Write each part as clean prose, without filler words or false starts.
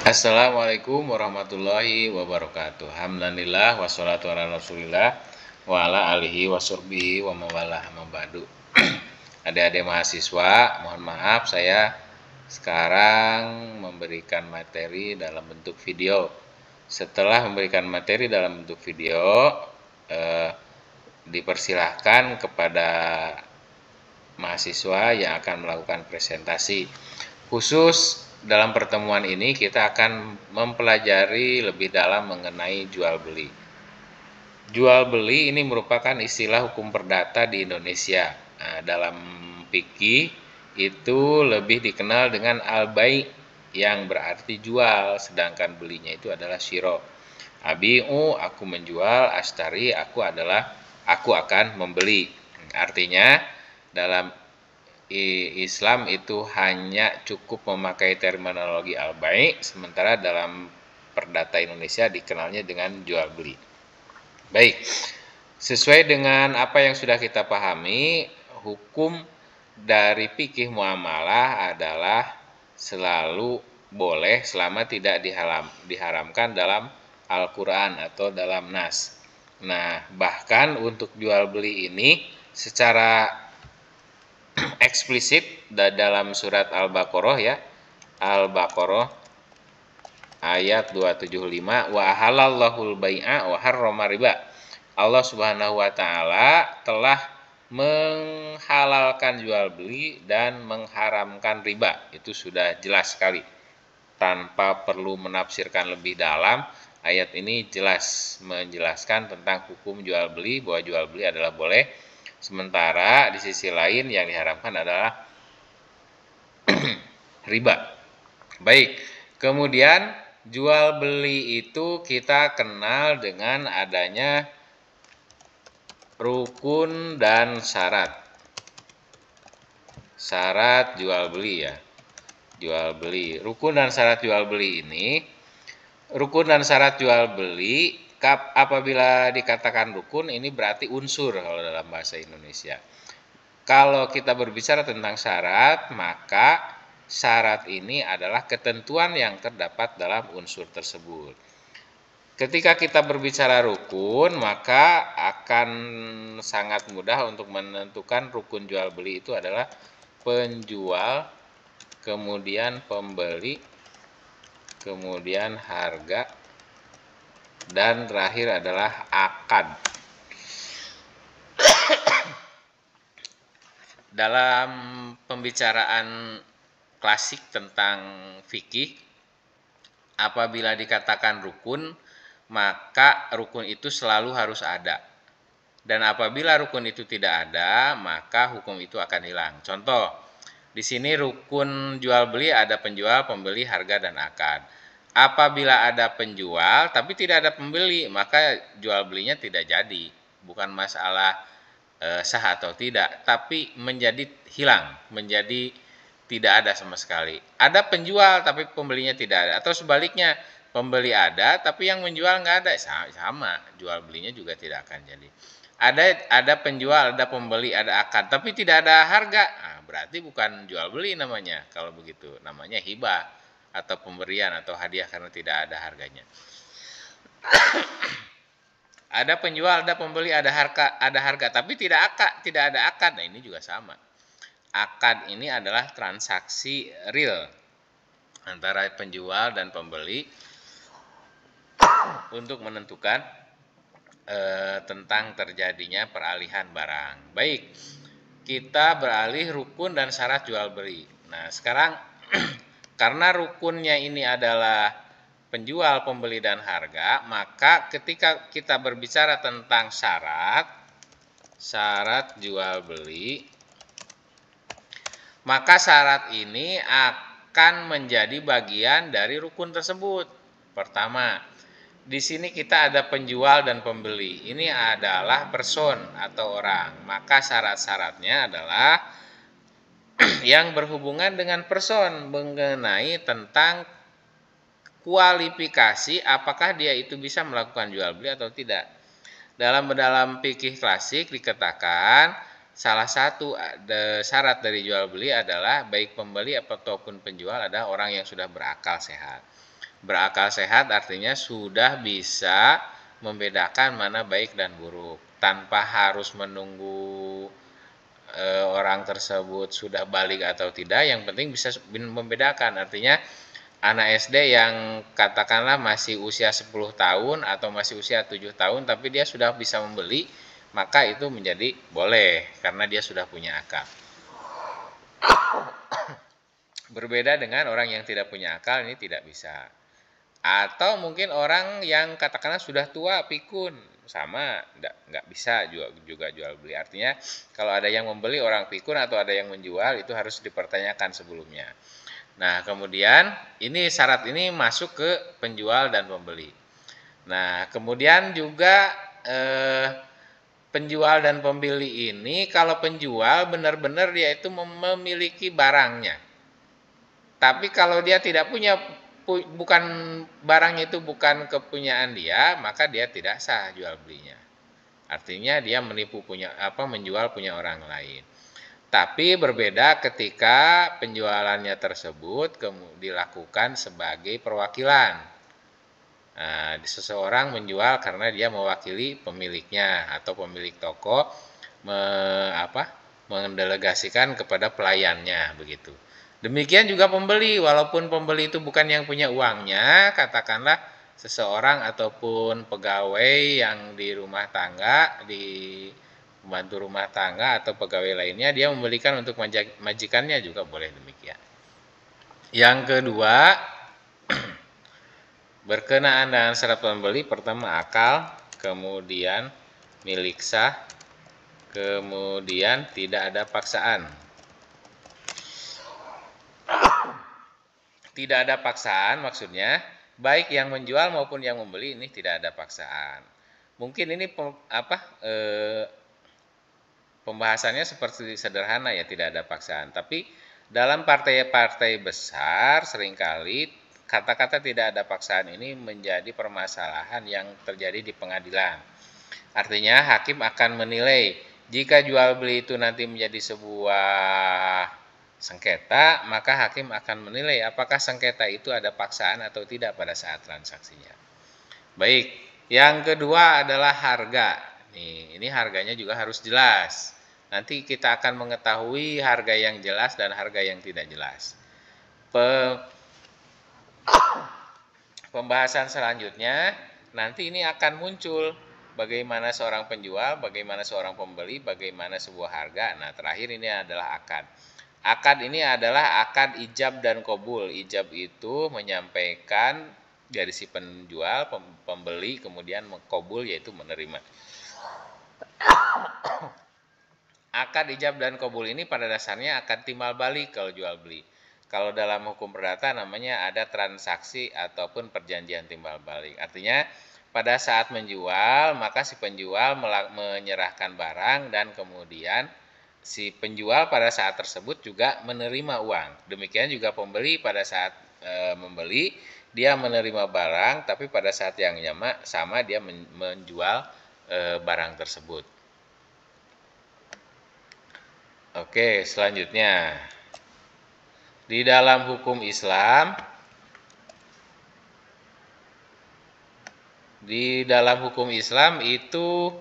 Assalamualaikum warahmatullahi wabarakatuh. Alhamdulillah wassalatu ala rasulillah wa ala alihi wassurbihi wa mawalah mabadu. Adik-adik mahasiswa, mohon maaf saya sekarang memberikan materi dalam bentuk video. Setelah memberikan materi dalam bentuk video, dipersilahkan kepada mahasiswa yang akan melakukan presentasi. Khusus dalam pertemuan ini kita akan mempelajari lebih dalam mengenai jual beli. Jual beli ini merupakan istilah hukum perdata di Indonesia. Nah, dalam fikih itu lebih dikenal dengan al-bai' yang berarti jual, sedangkan belinya itu adalah syiro. Abi'u, aku menjual, ashtari, aku akan membeli. Artinya dalam Islam itu hanya cukup memakai terminologi al-bai', sementara dalam perdata Indonesia dikenalnya dengan jual beli. Baik, sesuai dengan apa yang sudah kita pahami, hukum dari fikih muamalah adalah selalu boleh selama tidak diharamkan dalam Al-Quran atau dalam nas. Nah, bahkan untuk jual beli ini secara eksplisit dalam surat Al-Baqarah ya. Al-Baqarah ayat 275, wa ahallallahul bai'a wa harrama riba. Allah Subhanahu wa taala telah menghalalkan jual beli dan mengharamkan riba. Itu sudah jelas sekali. Tanpa perlu menafsirkan lebih dalam, ayat ini jelas menjelaskan tentang hukum jual beli, bahwa jual beli adalah boleh. Sementara di sisi lain yang diharamkan adalah riba. Baik, kemudian jual beli itu kita kenal dengan adanya rukun dan syarat. Syarat jual beli ya. Jual beli. Rukun dan syarat jual beli ini, rukun dan syarat jual beli apabila dikatakan rukun ini berarti unsur kalau dalam bahasa Indonesia. Kalau kita berbicara tentang syarat, maka syarat ini adalah ketentuan yang terdapat dalam unsur tersebut. Ketika kita berbicara rukun, maka akan sangat mudah untuk menentukan rukun jual beli itu adalah penjual, kemudian pembeli, kemudian harga, dan terakhir adalah akad. Dalam pembicaraan klasik tentang fikih, apabila dikatakan rukun, maka rukun itu selalu harus ada. Dan apabila rukun itu tidak ada, maka hukum itu akan hilang. Contoh, di sini rukun jual beli ada penjual, pembeli, harga, dan akad. Apabila ada penjual tapi tidak ada pembeli, maka jual belinya tidak jadi. Bukan masalah sah atau tidak, tapi menjadi hilang, menjadi tidak ada sama sekali. Ada penjual tapi pembelinya tidak ada, atau sebaliknya pembeli ada tapi yang menjual nggak ada, sama, jual belinya juga tidak akan jadi. Ada penjual, ada pembeli, ada akad, tapi tidak ada harga, nah, berarti bukan jual beli namanya. Kalau begitu namanya hibah atau pemberian atau hadiah karena tidak ada harganya. Ada penjual, ada pembeli, ada harga, tapi tidak ada akad. Nah, ini juga sama. Akad ini adalah transaksi real antara penjual dan pembeli untuk menentukan tentang terjadinya peralihan barang. Baik, kita beralih rukun dan syarat jual beli. Nah, sekarang karena rukunnya ini adalah penjual, pembeli, dan harga, maka ketika kita berbicara tentang syarat jual beli, maka syarat ini akan menjadi bagian dari rukun tersebut. Pertama, di sini kita ada penjual dan pembeli. Ini adalah person atau orang. Maka syarat-syaratnya adalah yang berhubungan dengan person, mengenai tentang kualifikasi apakah dia itu bisa melakukan jual beli atau tidak. Dalam fikih klasik dikatakan salah satu syarat dari jual beli adalah baik pembeli ataupun penjual adalah orang yang sudah berakal sehat. Berakal sehat artinya sudah bisa membedakan mana baik dan buruk tanpa harus menunggu orang tersebut sudah balik atau tidak. Yang penting bisa membedakan, artinya anak SD yang katakanlah masih usia 10 tahun atau masih usia 7 tahun tapi dia sudah bisa membeli, maka itu menjadi boleh karena dia sudah punya akal. Berbeda dengan orang yang tidak punya akal, ini tidak bisa. Atau mungkin orang yang katakanlah sudah tua, pikun, sama nggak bisa juga jual beli. Artinya kalau ada yang membeli orang pikun atau ada yang menjual, itu harus dipertanyakan sebelumnya. Nah, kemudian ini syarat ini masuk ke penjual dan pembeli. Nah, kemudian juga penjual dan pembeli ini, kalau penjual benar-benar dia itu memiliki barangnya. Tapi kalau dia tidak punya, bukan barangnya itu bukan kepunyaan dia, maka dia tidak sah jual belinya. Artinya dia menipu menjual punya orang lain. Tapi berbeda ketika penjualannya tersebut dilakukan sebagai perwakilan. Nah, seseorang menjual karena dia mewakili pemiliknya atau pemilik toko mendelegasikan kepada pelayannya begitu. Demikian juga pembeli, walaupun pembeli itu bukan yang punya uangnya, katakanlah seseorang ataupun pegawai yang di rumah tangga, di pembantu rumah tangga atau pegawai lainnya, dia membelikan untuk majikannya juga boleh demikian. Yang kedua, berkenaan dengan syarat pembeli, pertama akal, kemudian milik sah, kemudian tidak ada paksaan. Tidak ada paksaan maksudnya, baik yang menjual maupun yang membeli ini tidak ada paksaan. Mungkin ini pembahasannya seperti sederhana ya, tidak ada paksaan. Tapi dalam partai-partai besar seringkali kata-kata tidak ada paksaan ini menjadi permasalahan yang terjadi di pengadilan. Artinya hakim akan menilai jika jual beli itu nanti menjadi sebuah sengketa, maka hakim akan menilai apakah sengketa itu ada paksaan atau tidak pada saat transaksinya. Baik, yang kedua adalah harga. Ini harganya juga harus jelas. Nanti kita akan mengetahui harga yang jelas dan harga yang tidak jelas. Pembahasan selanjutnya nanti ini akan muncul bagaimana seorang penjual, bagaimana seorang pembeli, bagaimana sebuah harga. Nah, terakhir ini adalah akad. Akad ini adalah akad ijab dan qabul. Ijab itu menyampaikan dari si penjual, pembeli, kemudian qabul yaitu menerima. Akad ijab dan qabul ini pada dasarnya akad timbal balik kalau jual beli. Kalau dalam hukum perdata namanya ada transaksi ataupun perjanjian timbal balik. Artinya pada saat menjual maka si penjual menyerahkan barang dan kemudian si penjual pada saat tersebut juga menerima uang. Demikian juga pembeli pada saat membeli dia menerima barang, tapi pada saat yang sama dia menjual barang tersebut. Oke, selanjutnya di dalam hukum Islam, itu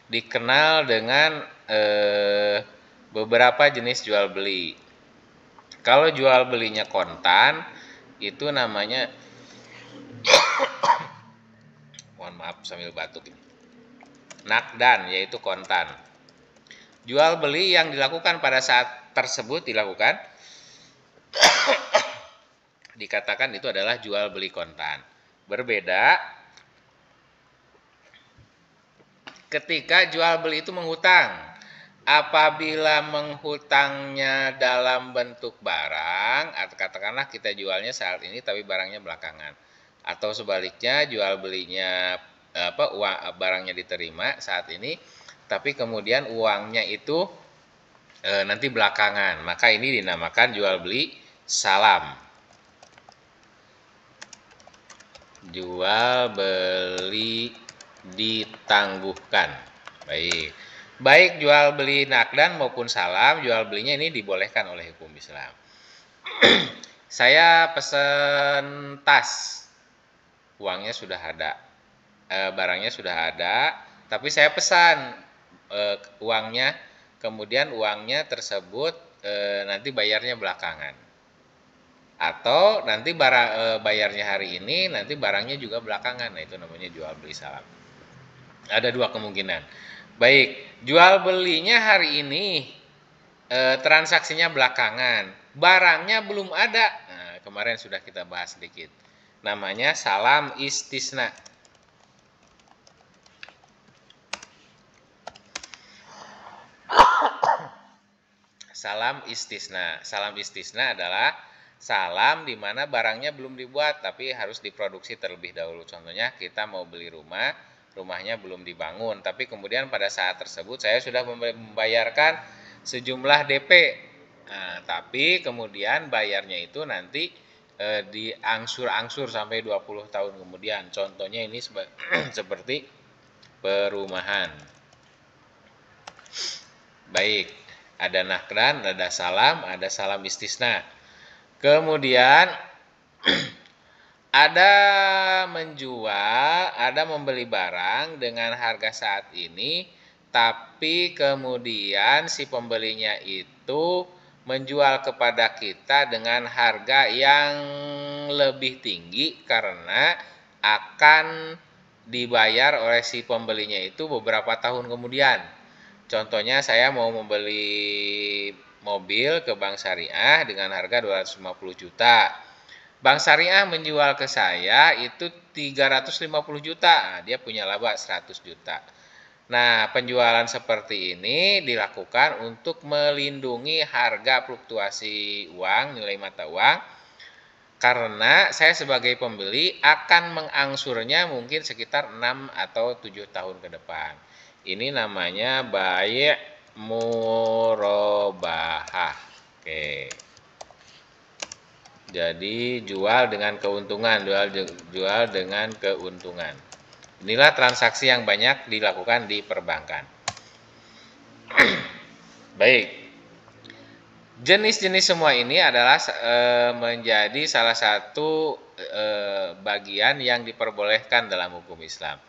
dikenal dengan beberapa jenis jual beli. Kalau jual belinya kontan, itu namanya mohon maaf sambil batuk ini. Nakdan, yaitu kontan. Jual beli yang dilakukan pada saat tersebut dikatakan itu adalah jual beli kontan. Berbeda ketika jual beli itu menghutang. Apabila menghutangnya dalam bentuk barang, atau katakanlah kita jualnya saat ini tapi barangnya belakangan, atau sebaliknya jual belinya barangnya diterima saat ini tapi kemudian uangnya itu nanti belakangan, maka ini dinamakan jual beli salam. Jual beli ditangguhkan. Baik jual beli nakdan maupun salam, jual belinya ini dibolehkan oleh hukum Islam. Saya pesen tas, uangnya sudah ada, barangnya sudah ada, tapi saya pesan uangnya, kemudian uangnya tersebut nanti bayarnya belakangan. Atau nanti bayarnya hari ini, nanti barangnya juga belakangan. Nah, itu namanya jual beli salam. Ada dua kemungkinan. Baik, jual belinya hari ini, transaksinya belakangan, barangnya belum ada. Nah, kemarin sudah kita bahas sedikit. Namanya salam istisna. Salam istisna. Salam istisna adalah salam di mana barangnya belum dibuat tapi harus diproduksi terlebih dahulu. Contohnya kita mau beli rumah, rumahnya belum dibangun, tapi kemudian pada saat tersebut saya sudah membayarkan sejumlah DP. Nah, tapi kemudian bayarnya itu nanti diangsur-angsur sampai 20 tahun kemudian. Contohnya ini seperti perumahan. Baik, ada nakdan, ada salam istisna. Kemudian ada menjual, ada membeli barang dengan harga saat ini, tapi kemudian si pembelinya itu menjual kepada kita dengan harga yang lebih tinggi karena akan dibayar oleh si pembelinya itu beberapa tahun kemudian. Contohnya saya mau membeli mobil ke Bank Syariah dengan harga 250 juta. Bank Syariah menjual ke saya itu 350 juta. Nah, dia punya laba 100 juta. Nah, penjualan seperti ini dilakukan untuk melindungi harga fluktuasi uang, nilai mata uang, karena saya sebagai pembeli akan mengangsurnya mungkin sekitar 6 atau 7 tahun ke depan. Ini namanya bai' murabahah. Oke. Jadi jual dengan keuntungan, jual dengan keuntungan. Inilah transaksi yang banyak dilakukan di perbankan. Baik. Jenis-jenis semua ini adalah menjadi salah satu bagian yang diperbolehkan dalam hukum Islam.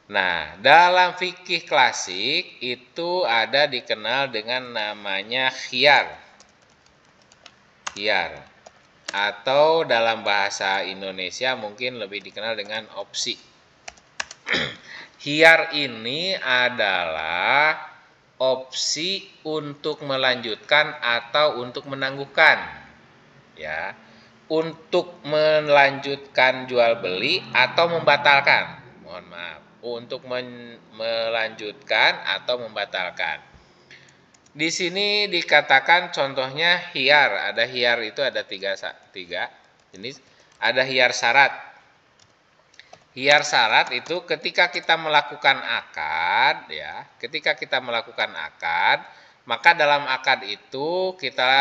Nah, dalam fikih klasik itu ada dikenal dengan namanya khiyar. Khiyar. Atau dalam bahasa Indonesia mungkin lebih dikenal dengan opsi. Khiyar ini adalah opsi untuk melanjutkan atau untuk menangguhkan, ya, untuk melanjutkan jual beli atau membatalkan. Mohon maaf, untuk melanjutkan atau membatalkan. Di sini dikatakan contohnya khiyar. Ada khiyar itu ada tiga jenis. Ada khiyar syarat. Khiyar syarat itu ketika kita melakukan akad, ya, ketika kita melakukan akad, maka dalam akad itu kita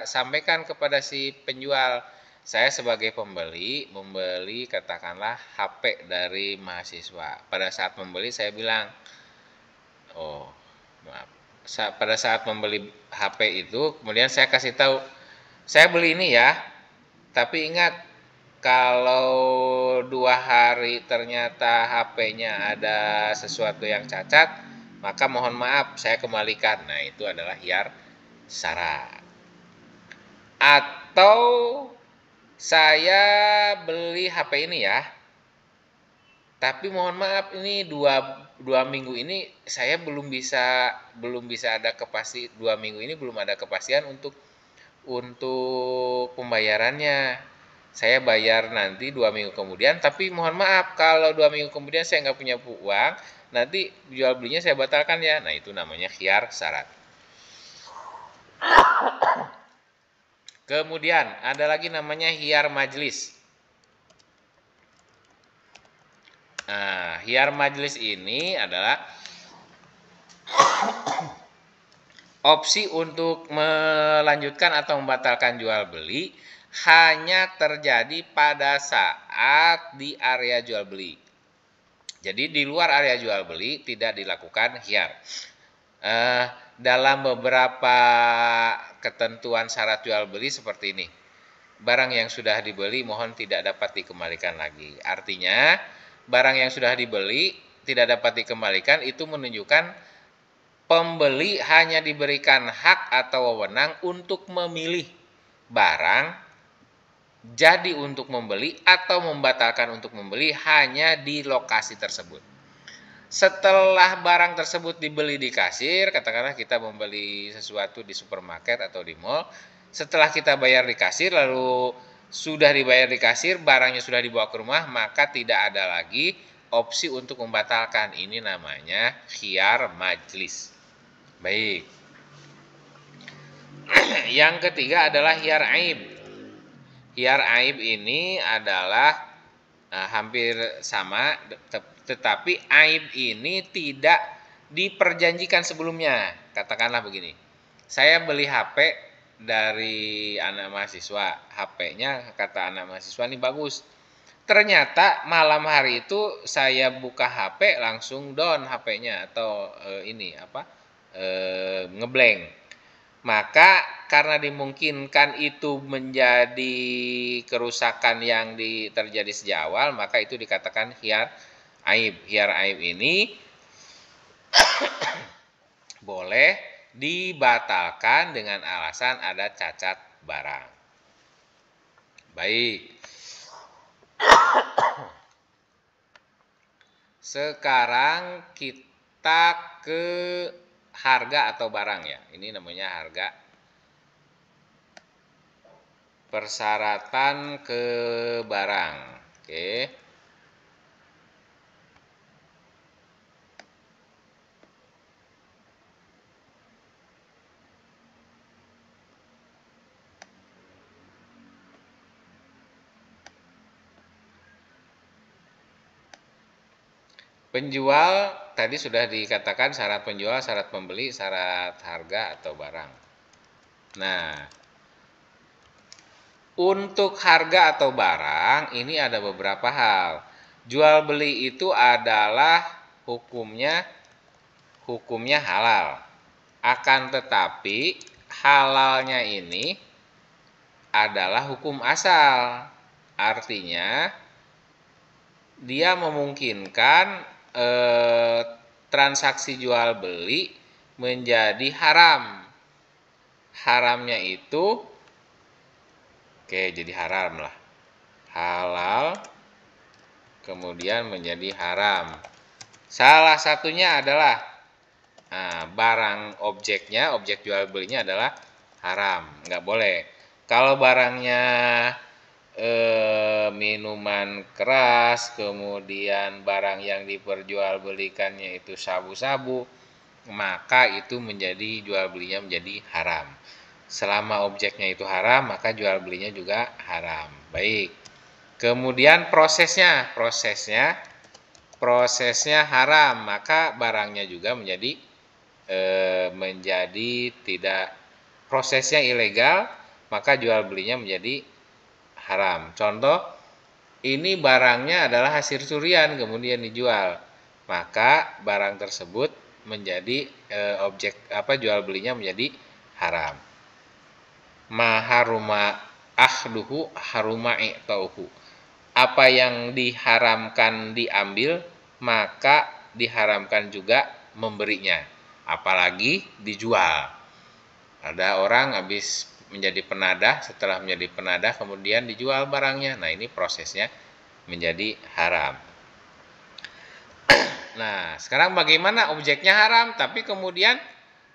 sampaikan kepada si penjual, saya sebagai pembeli, membeli katakanlah HP dari mahasiswa. Pada saat membeli saya bilang, oh maaf, pada saat membeli HP itu, kemudian saya kasih tahu, saya beli ini ya, tapi ingat, kalau 2 hari ternyata HP-nya ada sesuatu yang cacat, maka mohon maaf saya kembalikan. Nah, itu adalah khiyar syarat. Atau saya beli HP ini ya, tapi mohon maaf ini dua minggu ini saya belum bisa ada kepastian, 2 minggu ini belum ada kepastian untuk pembayarannya. Saya bayar nanti 2 minggu kemudian, tapi mohon maaf kalau 2 minggu kemudian saya nggak punya uang, nanti jual belinya saya batalkan ya. Nah, itu namanya khiyar syarat. Kemudian ada lagi namanya khiyar majlis. Nah, khiyar majlis ini adalah opsi untuk melanjutkan atau membatalkan jual beli hanya terjadi pada saat di area jual beli. Jadi di luar area jual beli tidak dilakukan khiyar. Dalam beberapa ketentuan syarat jual beli seperti ini. barang yang sudah dibeli mohon tidak dapat dikembalikan lagi. Artinya, barang yang sudah dibeli tidak dapat dikembalikan itu menunjukkan pembeli hanya diberikan hak atau wewenang untuk memilih barang jadi untuk membeli atau membatalkan untuk membeli hanya di lokasi tersebut. Setelah barang tersebut dibeli di kasir, katakanlah kita membeli sesuatu di supermarket atau di mall, setelah kita bayar di kasir lalu sudah dibayar di kasir, barangnya sudah dibawa ke rumah, maka tidak ada lagi opsi untuk membatalkan. Ini namanya khiyar majlis. Baik. Yang ketiga adalah khiyar aib. Khiyar aib ini adalah hampir sama, tetapi aib ini tidak diperjanjikan sebelumnya. Katakanlah begini, saya beli HP dari anak mahasiswa, HP-nya kata anak mahasiswa ini bagus. Ternyata malam hari itu saya buka HP langsung down HP-nya atau ngeblank. Maka karena dimungkinkan itu menjadi kerusakan yang terjadi sejak awal, maka itu dikatakan khiyar aib. Khiyar aib ini boleh dibatalkan dengan alasan ada cacat barang. Baik. Sekarang kita ke harga atau barang ya. Ini namanya harga. Persyaratan ke barang. Oke. Penjual tadi sudah dikatakan syarat penjual, syarat pembeli, syarat harga atau barang. Nah, untuk harga atau barang ini ada beberapa hal. Jual beli itu adalah hukumnya halal. Akan tetapi halalnya ini adalah hukum asal. Artinya dia memungkinkan transaksi jual beli menjadi haram. Haramnya itu jadi haram lah. Halal kemudian menjadi haram. Salah satunya adalah barang objeknya, objek jual belinya adalah haram, nggak boleh. Kalau barangnya minuman keras, kemudian barang yang diperjualbelikannya itu sabu-sabu, maka itu menjadi jual belinya menjadi haram. Selama objeknya itu haram, maka jual belinya juga haram. Baik. Kemudian prosesnya haram, maka barangnya juga menjadi tidak, prosesnya ilegal, maka jual belinya menjadi haram. Contoh, ini barangnya adalah hasil curian kemudian dijual, maka barang tersebut menjadi jual belinya menjadi haram. Maharuma ahduhu haruma i'tauhu. Apa yang diharamkan diambil, maka diharamkan juga memberinya, apalagi dijual. Ada orang habis menjadi penadah, setelah menjadi penadah kemudian dijual barangnya. Nah, ini prosesnya menjadi haram. Nah, sekarang bagaimana objeknya haram tapi kemudian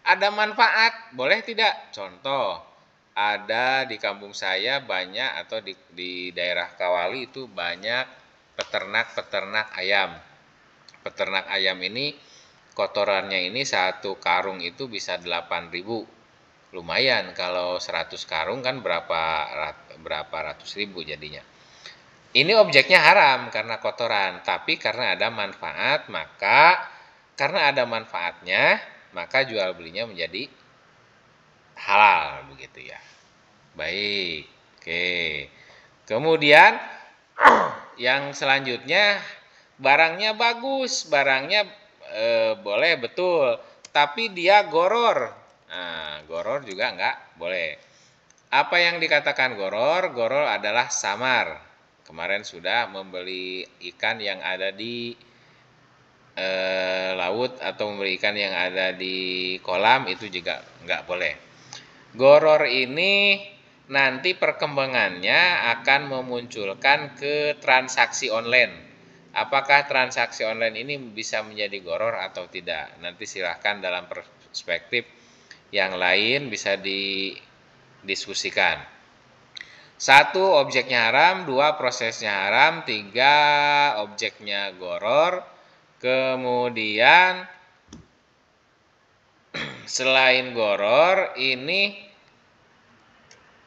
ada manfaat, boleh tidak? Contoh, ada di kampung saya banyak, atau di daerah Kawali itu banyak peternak ayam. Peternak ayam ini kotorannya ini satu karung itu bisa 8.000. Lumayan, kalau 100 karung kan berapa ratus ribu jadinya. Ini objeknya haram karena kotoran, tapi karena ada manfaat, maka karena ada manfaatnya, maka jual belinya menjadi halal, begitu ya. Baik. Oke. Kemudian yang selanjutnya, barangnya bagus, barangnya boleh betul, tapi dia goror. Nah, goror juga enggak boleh. Apa yang dikatakan goror? Goror adalah samar. Kemarin sudah membeli ikan yang ada di laut atau membeli ikan yang ada di kolam, itu juga nggak boleh. Goror ini nanti perkembangannya akan memunculkan ke transaksi online. Apakah transaksi online ini bisa menjadi goror atau tidak? Nanti silahkan dalam perspektif yang lain bisa didiskusikan. 1. Objeknya haram, 2. Prosesnya haram, 3. Objeknya goror. Kemudian selain goror ini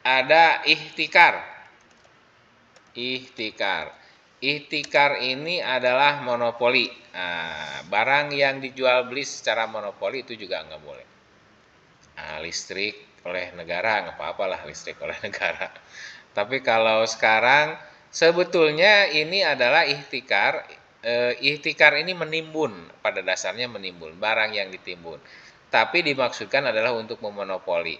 ada ihtikar. Ihtikar ini adalah monopoli. Nah, barang yang dijual beli secara monopoli itu juga nggak boleh. Nah, listrik oleh negara nggak apa-apa lah, listrik oleh negara. Tapi kalau sekarang sebetulnya ini adalah ihtikar. Ihtikar ini menimbun, pada dasarnya menimbun barang yang ditimbun. Tapi dimaksudkan adalah untuk memonopoli.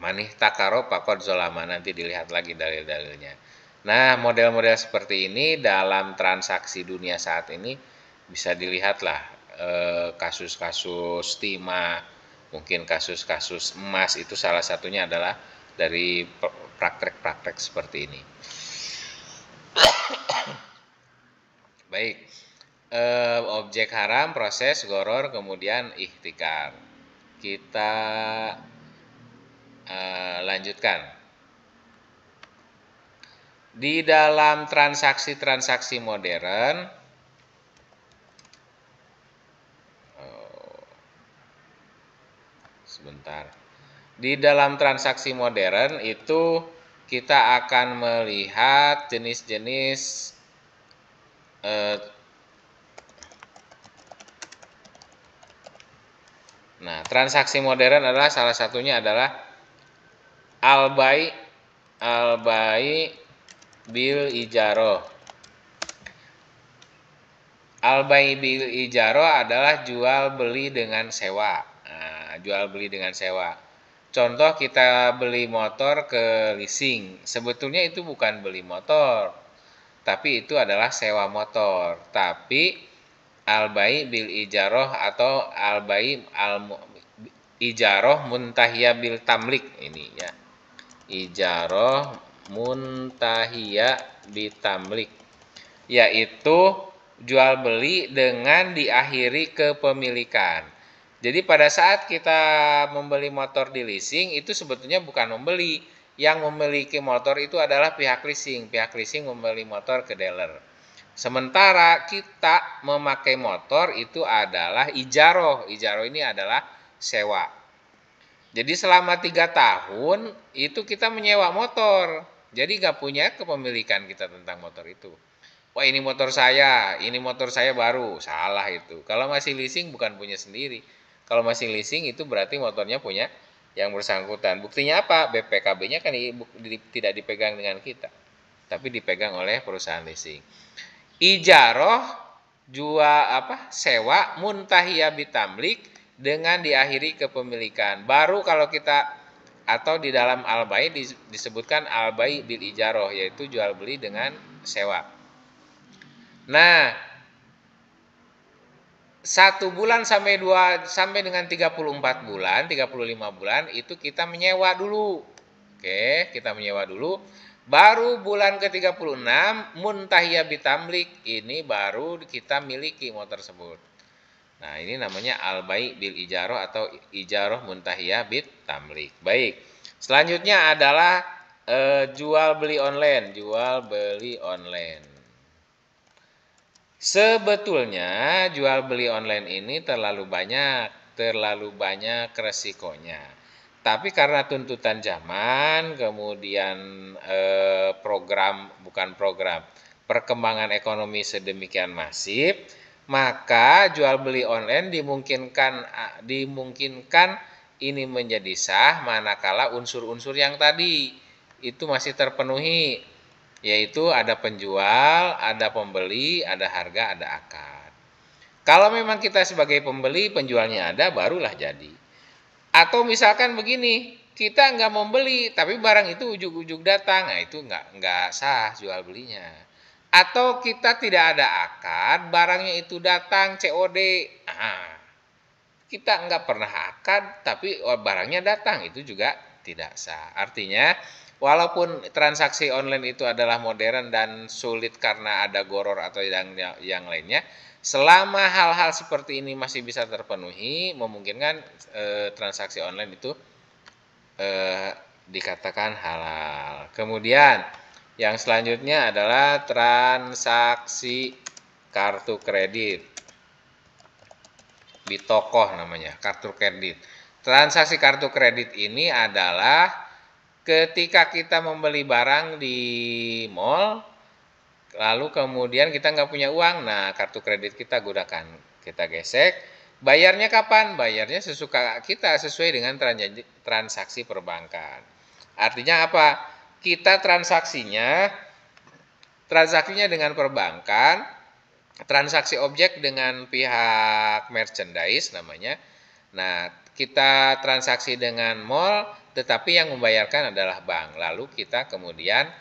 Manih takaro pakot zolama, nanti dilihat lagi dalil-dalilnya. Nah, model-model seperti ini dalam transaksi dunia saat ini bisa dilihatlah kasus-kasus timah, mungkin kasus-kasus emas, itu salah satunya adalah dari praktek-praktek seperti ini. Baik, objek haram, proses, goror, kemudian ihtikar. Kita lanjutkan. Di dalam transaksi-transaksi modern, sebentar. Di dalam transaksi modern itu kita akan melihat jenis-jenis nah, transaksi modern adalah salah satunya adalah al-bai bil ijaroh. Al-bai bil ijaroh adalah jual beli dengan sewa. Nah, jual beli dengan sewa. Contoh, kita beli motor ke leasing. Sebetulnya itu bukan beli motor, tapi itu adalah sewa motor. Tapi al-bai bil ijaroh atau al-bai ijaroh muntahiyah bil tamlik ini ya. Ijaroh muntahiyah bil tamlik, yaitu jual beli dengan diakhiri kepemilikan. Jadi pada saat kita membeli motor di leasing, itu sebetulnya bukan membeli. Yang memiliki motor itu adalah pihak leasing. Pihak leasing membeli motor ke dealer. Sementara kita memakai motor itu adalah ijaroh. Ijaroh ini adalah sewa. Jadi selama 3 tahun itu kita menyewa motor. Jadi nggak punya kepemilikan kita tentang motor itu. Wah, ini motor saya baru. Salah itu. Kalau masih leasing bukan punya sendiri. Kalau masih leasing itu berarti motornya punya yang bersangkutan. Buktinya apa? BPKB-nya kan tidak dipegang dengan kita, tapi dipegang oleh perusahaan leasing. Ijaroh sewa muntahiyah bitamlik dengan diakhiri kepemilikan. Baru kalau kita atau di dalam al-bai disebutkan al-bai bil ijaroh, yaitu jual beli dengan sewa. Nah, 1 bulan sampai dengan 34 bulan, 35 bulan itu kita menyewa dulu. Oke, kita menyewa dulu. Baru bulan ke-36 muntahiyah bitamlik, ini baru kita miliki motor tersebut. Nah, ini namanya al-bai bil ijaroh atau ijaroh muntahiyah bitamlik. Baik. Selanjutnya adalah jual beli online, Sebetulnya jual beli online ini terlalu banyak resikonya. Tapi karena tuntutan zaman, kemudian perkembangan ekonomi sedemikian masif, maka jual beli online dimungkinkan ini menjadi sah manakala unsur-unsur yang tadi itu masih terpenuhi, yaitu ada penjual, ada pembeli, ada harga, ada akad. Kalau memang kita sebagai pembeli, penjualnya ada, barulah jadi. Atau misalkan begini, kita nggak membeli, tapi barang itu ujug-ujug datang, nah itu nggak sah jual belinya. Atau kita tidak ada akad, barangnya itu datang COD, nah, kita nggak pernah akad, tapi barangnya datang, itu juga tidak sah. Artinya, walaupun transaksi online itu adalah modern dan sulit karena ada goror atau yang lainnya, selama hal-hal seperti ini masih bisa terpenuhi, memungkinkan transaksi online itu dikatakan halal. Kemudian yang selanjutnya adalah transaksi kartu kredit. Bitokoh namanya, kartu kredit. Transaksi kartu kredit ini adalah ketika kita membeli barang di mall, lalu kemudian kita nggak punya uang, nah kartu kredit kita gunakan, kita gesek. Bayarnya kapan? Bayarnya sesuka kita, sesuai dengan transaksi perbankan. Artinya apa? Kita transaksinya dengan perbankan, transaksi objek dengan pihak merchandise namanya. Nah, kita transaksi dengan mall, tetapi yang membayarkan adalah bank. Lalu kita kemudian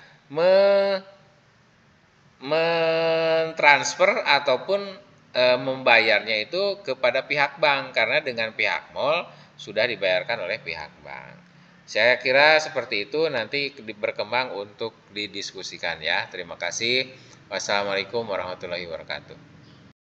mentransfer ataupun membayarnya itu kepada pihak bank, karena dengan pihak mall sudah dibayarkan oleh pihak bank. Saya kira seperti itu, nanti berkembang untuk didiskusikan ya. Terima kasih. Wassalamualaikum warahmatullahi wabarakatuh.